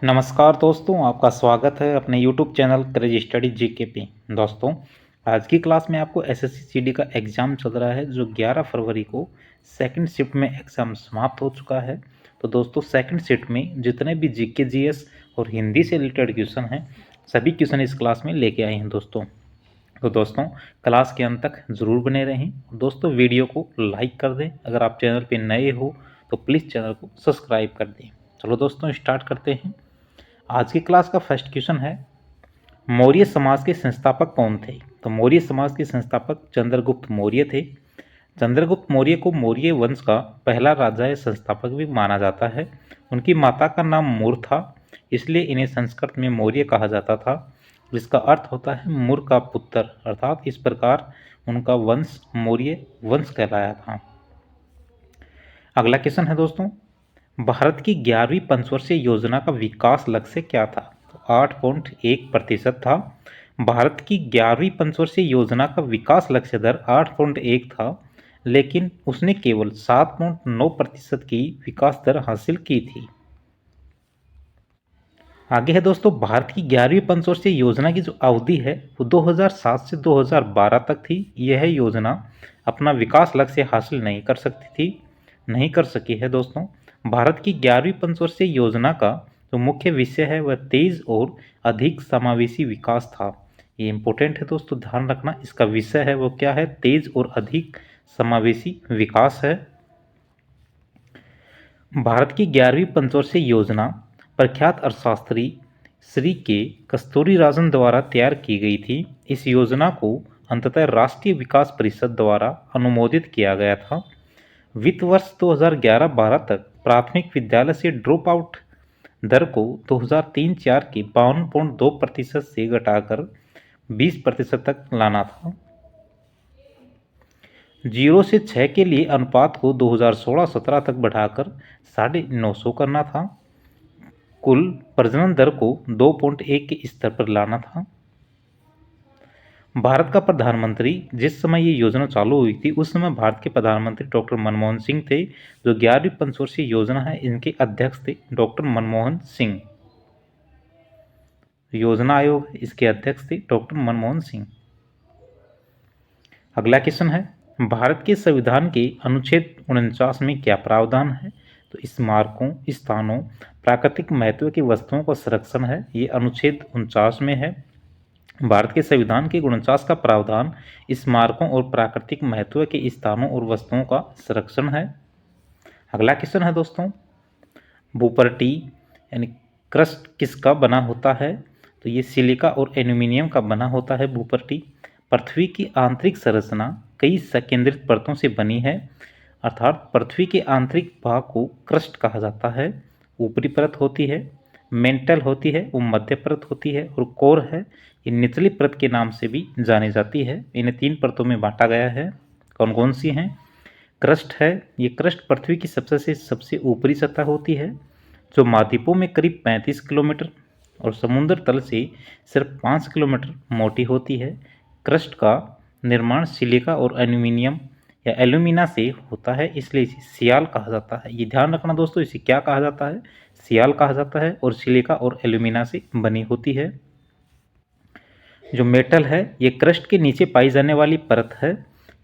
नमस्कार दोस्तों, आपका स्वागत है अपने YouTube channel craze study GK पे। दोस्तों, आज की क्लास में आपको एसएससी जीडी का एग्ज़ाम चल रहा है जो 11 फरवरी को सेकंड शिफ्ट में एग्ज़ाम समाप्त हो चुका है। तो दोस्तों, सेकंड शिफ्ट में जितने भी जीके जीएस और हिंदी से रिलेटेड क्वेश्चन हैं, सभी क्वेश्चन इस क्लास में लेके आए हैं दोस्तों। तो दोस्तों, क्लास के अंत तक ज़रूर बने रहें। दोस्तों, वीडियो को लाइक कर दें। अगर आप चैनल पर नए हो तो प्लीज़ चैनल को सब्सक्राइब कर दें। चलो दोस्तों, स्टार्ट करते हैं। आज की क्लास का फर्स्ट क्वेश्चन है, मौर्य समाज के संस्थापक कौन थे? तो मौर्य समाज के संस्थापक चंद्रगुप्त मौर्य थे। चंद्रगुप्त मौर्य को मौर्य वंश का पहला राजा या संस्थापक भी माना जाता है। उनकी माता का नाम मूर था, इसलिए इन्हें संस्कृत में मौर्य कहा जाता था, जिसका अर्थ होता है मूर का पुत्र। अर्थात इस प्रकार उनका वंश मौर्य वंश कहलाया था। अगला क्वेश्चन है दोस्तों, भारत की 11वीं पंचवर्षीय योजना का विकास लक्ष्य क्या था? तो 8.1% था। भारत की 11वीं पंचवर्षीय योजना का विकास लक्ष्य दर 8.1 था, लेकिन उसने केवल 7.9% की विकास दर हासिल की थी। आगे है दोस्तों, भारत की 11वीं पंचवर्षीय योजना की जो अवधि है वो 2007 से 2012 तक थी। यह योजना अपना विकास लक्ष्य हासिल नहीं कर सकी है दोस्तों। भारत की 11वीं पंचवर्षीय योजना का जो मुख्य विषय है वह तेज और अधिक समावेशी विकास था। ये इंपॉर्टेंट है दोस्तों, ध्यान रखना। इसका विषय है वो क्या है? तेज और अधिक समावेशी विकास है। भारत की 11वीं पंचवर्षीय योजना प्रख्यात अर्थशास्त्री श्री के कस्तूरीराजन द्वारा तैयार की गई थी। इस योजना को अंततः राष्ट्रीय विकास परिषद द्वारा अनुमोदित किया गया था। वित्त वर्ष 2011-12 तक प्राथमिक विद्यालय से ड्रॉप आउट दर को 2003-04 के 52.2% से घटाकर 20% तक लाना था। 0 से 6 के लिए अनुपात को 2016-17 तक बढ़ाकर 950 करना था। कुल प्रजनन दर को 2.1 के स्तर पर लाना था। भारत का प्रधानमंत्री, जिस समय ये योजना चालू हुई थी उस समय भारत के प्रधानमंत्री डॉक्टर मनमोहन सिंह थे। जो 11वीं पंचवर्षीय योजना है इनके अध्यक्ष थे डॉक्टर मनमोहन सिंह। योजना आयोग इसके अध्यक्ष थे डॉक्टर मनमोहन सिंह। अगला क्वेश्चन है, भारत के संविधान के अनुच्छेद 49 में क्या प्रावधान है? तो स्मारकों, स्थानों, प्राकृतिक महत्व की वस्तुओं का संरक्षण है। ये अनुच्छेद 49 में है। भारत के संविधान के 49 का प्रावधान स्मारकों और प्राकृतिक महत्व के स्थानों और वस्तुओं का संरक्षण है। अगला क्वेश्चन है दोस्तों, भूपर्टी यानी क्रस्ट किसका बना होता है? तो ये सिलिका और एल्यूमिनियम का बना होता है भूपर्टी। पृथ्वी की आंतरिक संरचना कई संकेंद्रित परतों से बनी है, अर्थात पृथ्वी के आंतरिक भाग को क्रस्ट कहा जाता है। ऊपरी परत होती है, मेंटल होती है, वो मध्य परत होती है, और कोर है, ये निचली परत के नाम से भी जानी जाती है। इन्हें 3 परतों में बांटा गया है। कौन कौन सी हैं? क्रस्ट है, ये क्रस्ट पृथ्वी की सबसे ऊपरी सतह होती है, जो महाद्वीपों में करीब 35 किलोमीटर और समुद्र तल से सिर्फ 5 किलोमीटर मोटी होती है। क्रस्ट का निर्माण सिलिका और एल्यूमिनियम या एल्यूमिना से होता है, इसलिए इसे सियाल कहा जाता है। ये ध्यान रखना दोस्तों, इसे क्या कहा जाता है? सियाल कहा जाता है, और सिलिका और एल्यूमिना से बनी होती है। जो मेटल है, ये क्रस्ट के नीचे पाई जाने वाली परत है।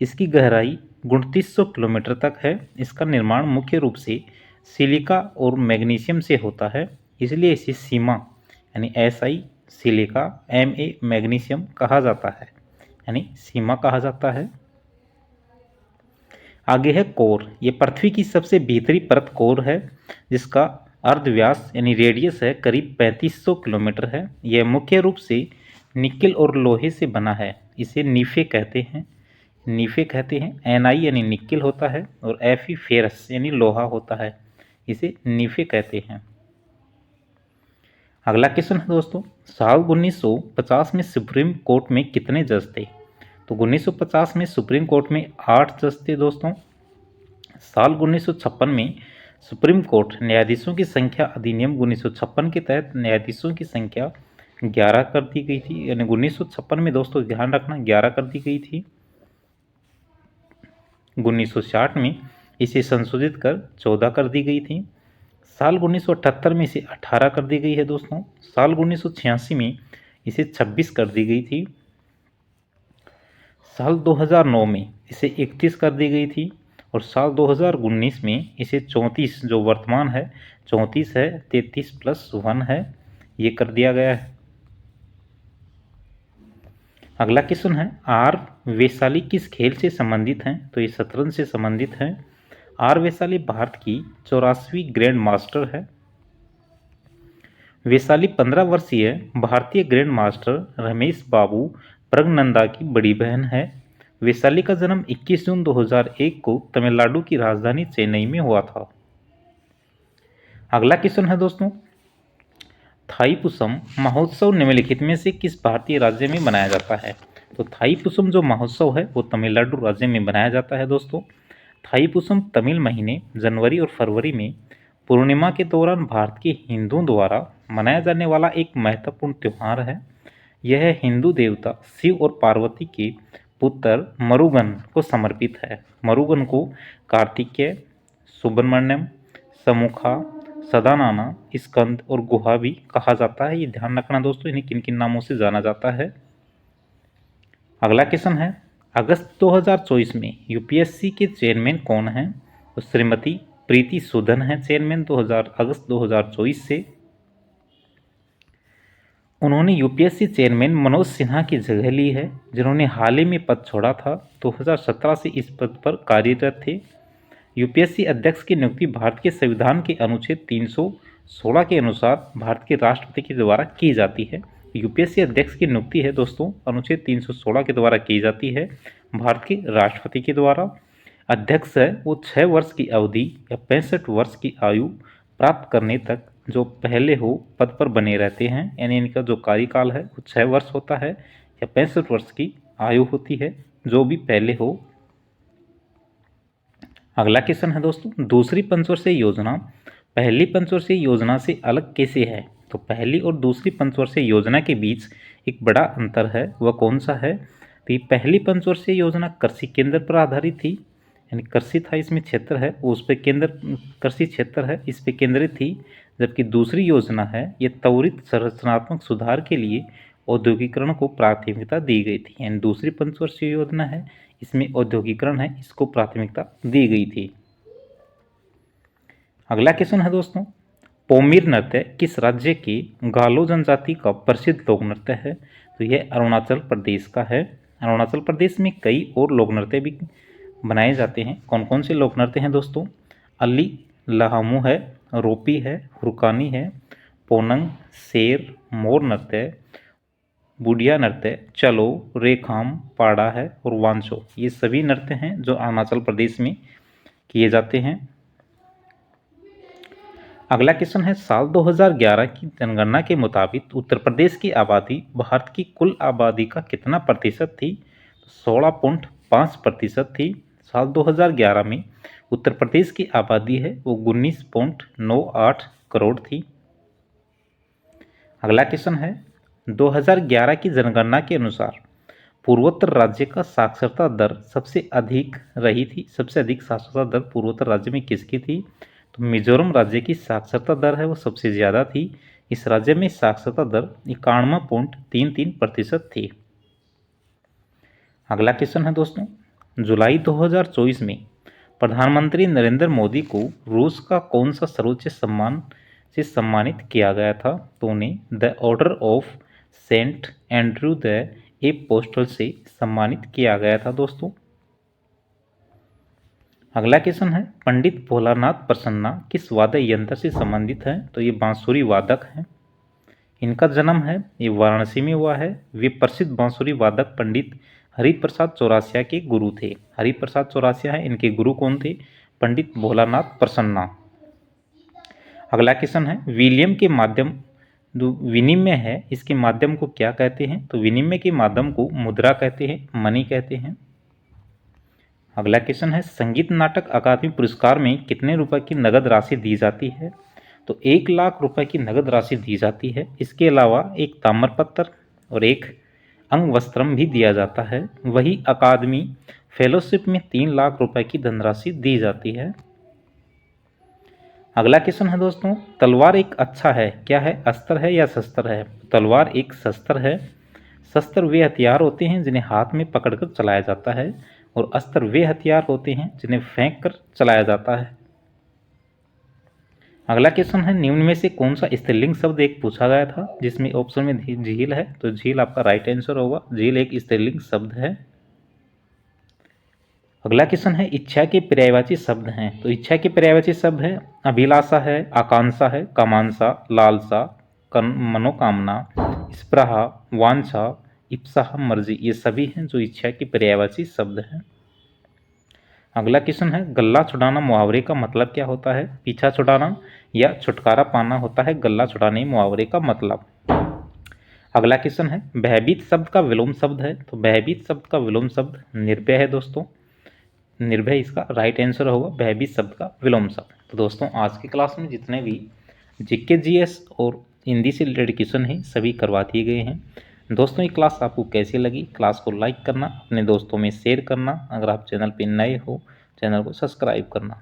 इसकी गहराई 2900 किलोमीटर तक है। इसका निर्माण मुख्य रूप से सिलिका और मैग्नीशियम से होता है, इसलिए इसे सीमा यानी SI सिलिका, Ma मैग्नीशियम कहा जाता है, यानी सीमा कहा जाता है। आगे है कोर। ये पृथ्वी की सबसे भीतरी परत कोर है, जिसका अर्धव्यास यानी रेडियस है करीब 3500 किलोमीटर है। यह मुख्य रूप से निकेल और लोहे से बना है। इसे नीफे कहते हैं। Ni यानी निकेल होता है, और Fe फेरस यानी लोहा होता है। इसे नीफे कहते हैं। अगला क्वेश्चन है दोस्तों, साल 1950 में सुप्रीम कोर्ट में कितने जज थे? तो 1950 में सुप्रीम कोर्ट में 8 जज थे दोस्तों। साल 1956 में सुप्रीम कोर्ट न्यायाधीशों की संख्या अधिनियम 1956 के तहत न्यायाधीशों की संख्या 11 कर दी गई थी। यानी 1956 में दोस्तों ध्यान रखना 11 कर दी गई थी। 1960 में इसे संशोधित कर 14 कर दी गई थी। साल 1978 में इसे 18 कर दी गई है दोस्तों। साल 1986 में इसे 26 कर दी गई थी। साल 2009 में इसे 31 कर दी गई थी और साल 2019 में इसे 34, जो वर्तमान है 34 है, 33+1 है, ये कर दिया गया है। अगला क्वेश्चन है, आर वैशाली किस खेल से संबंधित हैं? तो ये शतरंज से संबंधित है। आर वैशाली भारत की 84वीं ग्रैंड मास्टर है। वैशाली 15 वर्षीय भारतीय ग्रैंड मास्टर रमेश बाबू प्रज्ञनंदा की बड़ी बहन है। वैशाली का जन्म 21 जून 2001 को तमिलनाडु की राजधानी चेन्नई में हुआ था। अगला क्वेश्चन है दोस्तों, थाईपुसम महोत्सव निम्नलिखित में से किस भारतीय राज्य में मनाया जाता है? तो थाईपुसम जो महोत्सव है वो तमिलनाडु राज्य में मनाया जाता है दोस्तों। थाईपुसम तमिल महीने जनवरी और फरवरी में पूर्णिमा के दौरान भारत के हिंदुओं द्वारा मनाया जाने वाला एक महत्वपूर्ण त्यौहार है। यह हिंदू देवता शिव और पार्वती के पुत्र मरुगन को समर्पित है। मरुगन को कार्तिकेय, सुब्रमण्यम, समुखा, सदानाना, स्कंद और गुहा भी कहा जाता है। ये ध्यान रखना दोस्तों, इन्हें किन किन नामों से जाना जाता है। अगला क्वेश्चन है, अगस्त 2024 में यूपीएससी के चेयरमैन कौन हैं? तो श्रीमती प्रीति सूदन है चेयरमैन अगस्त 2024 से। उन्होंने यूपीएससी चेयरमैन मनोज सिन्हा की जगह ली है, जिन्होंने हाल ही में पद छोड़ा था। 2017 से इस पद पर कार्यरत थे। यूपीएससी अध्यक्ष की नियुक्ति भारत के संविधान के अनुच्छेद 316 के अनुसार भारत के राष्ट्रपति के द्वारा की जाती है। यूपीएससी अध्यक्ष की नियुक्ति है दोस्तों अनुच्छेद 316 के द्वारा की जाती है भारत के राष्ट्रपति के द्वारा। अध्यक्ष है वो 6 वर्ष की अवधि या 65 वर्ष की आयु प्राप्त करने तक जो पहले हो पद पर बने रहते हैं, यानी इनका जो कार्यकाल है वो 6 वर्ष होता है या 65 वर्ष की आयु होती है, जो भी पहले हो। अगला क्वेश्चन है दोस्तों, दूसरी पंचवर्षीय योजना पहली पंचवर्षीय योजना से अलग कैसे है? तो पहली और दूसरी पंचवर्षीय योजना के बीच एक बड़ा अंतर है, वह कौन सा है? तो ये पहली पंचवर्षीय योजना कृषि केंद्र पर आधारित थी, यानी कृषि था इसमें क्षेत्र है, उस पर केंद्र कृषि क्षेत्र है इस पर केंद्रित थी। जबकि दूसरी योजना है ये त्वरित संरचनात्मक सुधार के लिए औद्योगिकरण को प्राथमिकता दी गई थी, यानी दूसरी पंचवर्षीय योजना है इसमें औद्योगिकरण है, इसको प्राथमिकता दी गई थी। अगला क्वेश्चन है दोस्तों, पोमीर नृत्य किस राज्य की गालो जनजाति का प्रसिद्ध लोक नृत्य है? तो यह अरुणाचल प्रदेश का है। अरुणाचल प्रदेश में कई और लोक नृत्य भी बनाए जाते हैं। कौन कौन से लोक नृत्य हैं दोस्तों? अली लहामू है, रोपी है, हुरकानी है, पोनंग, शेर, मोर नृत्य, बुढ़िया नृत्य, चलो, रेखाम, पाड़ा है और वांचो। ये सभी नृत्य हैं जो अरुणाचल प्रदेश में किए जाते हैं। अगला क्वेश्चन है, साल 2011 की जनगणना के मुताबिक उत्तर प्रदेश की आबादी भारत की कुल आबादी का कितना प्रतिशत थी? 16.5% थी। साल 2011 में उत्तर प्रदेश की आबादी है वो 19.98 करोड़ थी। अगला क्वेश्चन है, 2011 की जनगणना के अनुसार पूर्वोत्तर राज्य का साक्षरता दर सबसे अधिक रही थी। सबसे अधिक साक्षरता दर पूर्वोत्तर राज्य में किसकी थी? तो मिजोरम राज्य की साक्षरता दर है वो सबसे ज़्यादा थी। इस राज्य में साक्षरता दर 91.33% थी। अगला क्वेश्चन है दोस्तों, जुलाई 2024 में प्रधानमंत्री नरेंद्र मोदी को रूस का कौन सा सर्वोच्च सम्मान से सम्मानित किया गया था? तो उन्हें the order of Saint Andrew the apostle से सम्मानित किया गया था दोस्तों। अगला क्वेश्चन है, पंडित भोलानाथ प्रसन्ना किस वाद्य यंत्र से संबंधित है? तो ये बांसुरी वादक हैं। इनका जन्म है ये वाराणसी में हुआ है। वे प्रसिद्ध बांसुरी वादक पंडित हरिप्रसाद चौरासिया के गुरु थे। हरिप्रसाद चौरासिया है, इनके गुरु कौन थे? पंडित भोलानाथ प्रसन्ना। अगला क्वेश्चन है, विलियम के माध्यम जो विनिमय है इसके माध्यम को क्या कहते हैं? तो विनिमय के माध्यम को मुद्रा कहते हैं, मनी कहते हैं। अगला क्वेश्चन है, संगीत नाटक अकादमी पुरस्कार में कितने रुपए की नगद राशि दी जाती है? तो 1 लाख रुपए की नगद राशि दी जाती है। इसके अलावा एक ताम्रपत्र और एक अंगवस्त्रम भी दिया जाता है। वही अकादमी फेलोशिप में 3 लाख रुपए की धनराशि दी जाती है। अगला क्वेश्चन है दोस्तों, तलवार एक अच्छा है, क्या है, अस्त्र है या शस्त्र है? तलवार एक शस्त्र है। शस्त्र वे हथियार होते हैं जिन्हें हाथ में पकड़कर चलाया जाता है, और अस्त्र वे हथियार होते हैं जिन्हें फेंक कर चलाया जाता है। अगला क्वेश्चन है, निम्न में से कौन सा स्त्रीलिंग शब्द एक पूछा गया था, जिसमें ऑप्शन में झील है, तो झील आपका राइट आंसर होगा। झील एक स्त्रीलिंग शब्द है। अगला क्वेश्चन है, इच्छा के पर्यायवाची शब्द हैं, तो इच्छा के पर्यायवाची शब्द है अभिलाषा है, आकांक्षा है, कामांशा, लालसा, मनोकामना, स्पृहा, वांछा, इप्सा, मर्जी, ये सभी हैं जो इच्छा के पर्यायवाची शब्द हैं। अगला क्वेश्चन है, गल्ला छुड़ाना मुहावरे का मतलब क्या होता है? पीछा छुड़ाना या छुटकारा पाना होता है गल्ला छुड़ाने मुहावरे का मतलब। अगला क्वेश्चन है, भयभीत शब्द का विलोम शब्द है, तो भयभीत शब्द का विलोम शब्द निर्भय है दोस्तों। निर्भय इसका राइट आंसर होगा, भयभीत शब्द का विलोम शब्द। तो दोस्तों आज की क्लास में जितने भी जीके जीएस और हिंदी से रिलेटेड क्वेश्चन हैं सभी करवा दिए गए हैं। दोस्तों ये क्लास आपको कैसी लगी? क्लास को लाइक करना, अपने दोस्तों में शेयर करना, अगर आप चैनल पर नए हो चैनल को सब्सक्राइब करना।